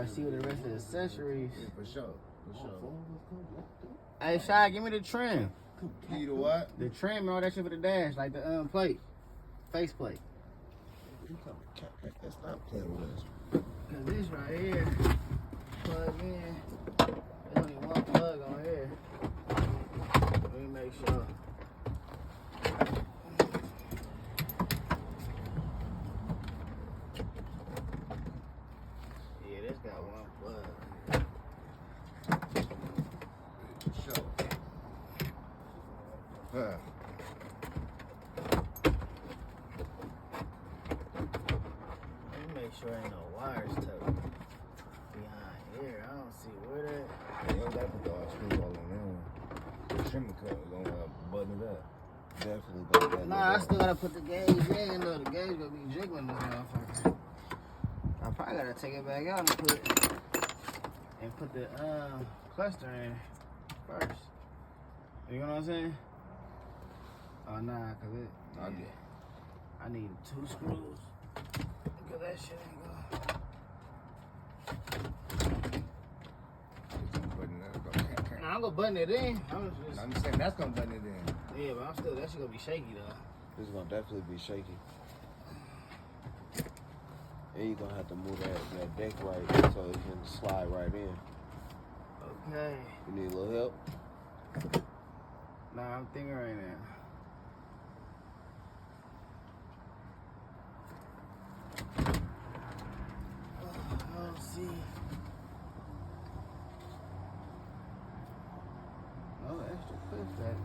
or see what the rest of the accessories. Yeah, for sure. For sure. Hey, Shy, give me the trim. Give you the what? The trim and all that shit for the dash, like the plate. Face plate. That's not playing with us. Cause this right here, plug in. There's only one plug on here. Let me make sure. Yeah, this got one plug. Sure. Huh. Let me make sure ain't no wires tucked behind here. I don't see where that. You don't got to put all screws all on there. The trimmer cut, we're going to button it up. Definitely gonna button it Nah, I up. still gotta put the gauge in though. The gauge gonna be jiggling this motherfucker. I probably gotta take it back out and put the cluster in first. You know what I'm saying? Oh nah, cause I need 2 screws. Cause that shit ain't go. Nah, I'm gonna button it in. I'm saying that's gonna button it in. Yeah, but that shit gonna be shaky though. This is gonna definitely be shaky. And you're gonna have to move that deck right so it can slide right in. Okay. You need a little help? Nah, I'm thinking right now. I don't see. No extra clips that.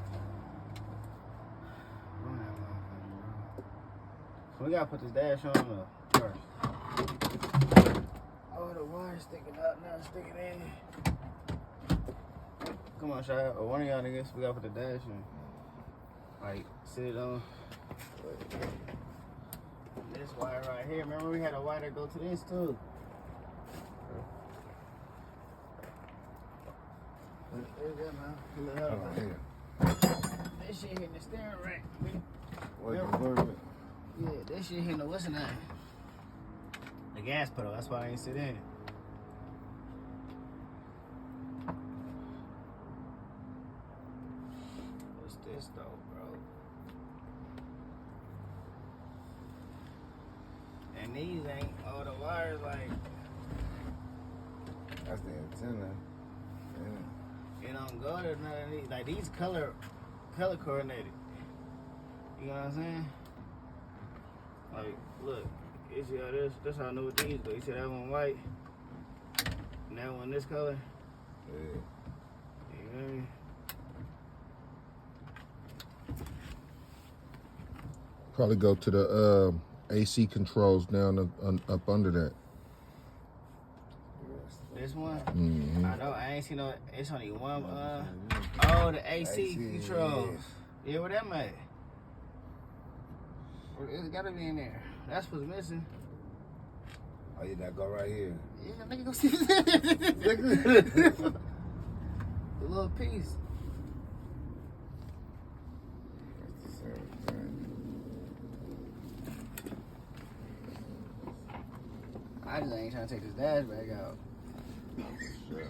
So we gotta put this dash on first. Oh, the wire's sticking out now, sticking in. Come on, Shy. Or one of y'all niggas, we gotta put the dash in. Like, sit on this wire right here. Remember we had a wire that go to this too. There's that, man. This shit hitting the steering rack. Yeah, this shit hitting the what's the name? The gas pedal. That's why I ain't sit in it. What's this though, bro? And these ain't all the wires like. That's the antenna. Yeah. It don't go to none of these. Like these color coordinated. You know what I'm saying? Like, look, you see how this how I know what these go. You see that one white? And that one this color? Yeah. You know what I mean? Probably go to the AC controls down up under that. This one? Mm-hmm. I know, I ain't seen no, it's only one, the AC controls. Yeah, where that at? It's gotta be in there. That's what's missing. Oh, yeah, that go right here. Yeah, nigga, go see the little piece. That's the same thing. I just ain't trying to take this dash back out. Sure.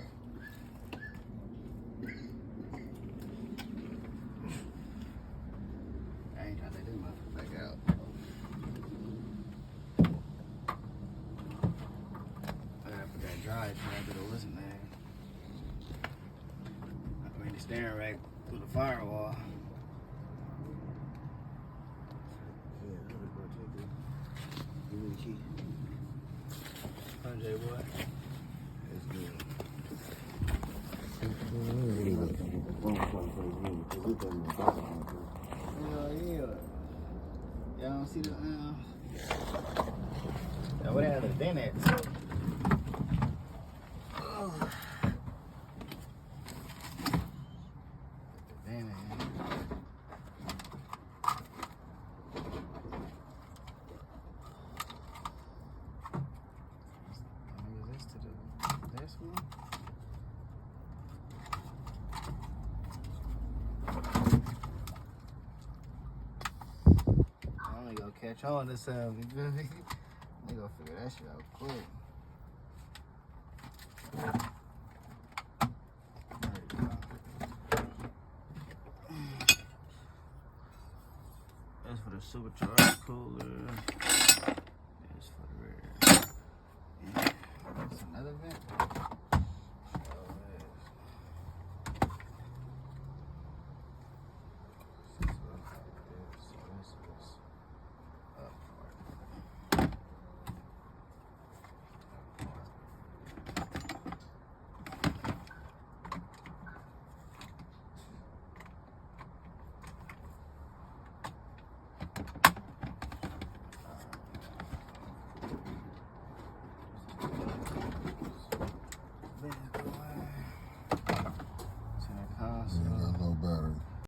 I ain't trying to take this motherfucker back out. I gotta put that drive trying to do what's in there. I mean the steering rack through the firewall. Give me the key. J boy. It's good. Hell yeah. Y'all don't see the Now what happened to then at? Catch on this you feel me? They gonna figure that shit out quick. That's for the supercharged cooler. That's for the rear. Yeah. That's another vent.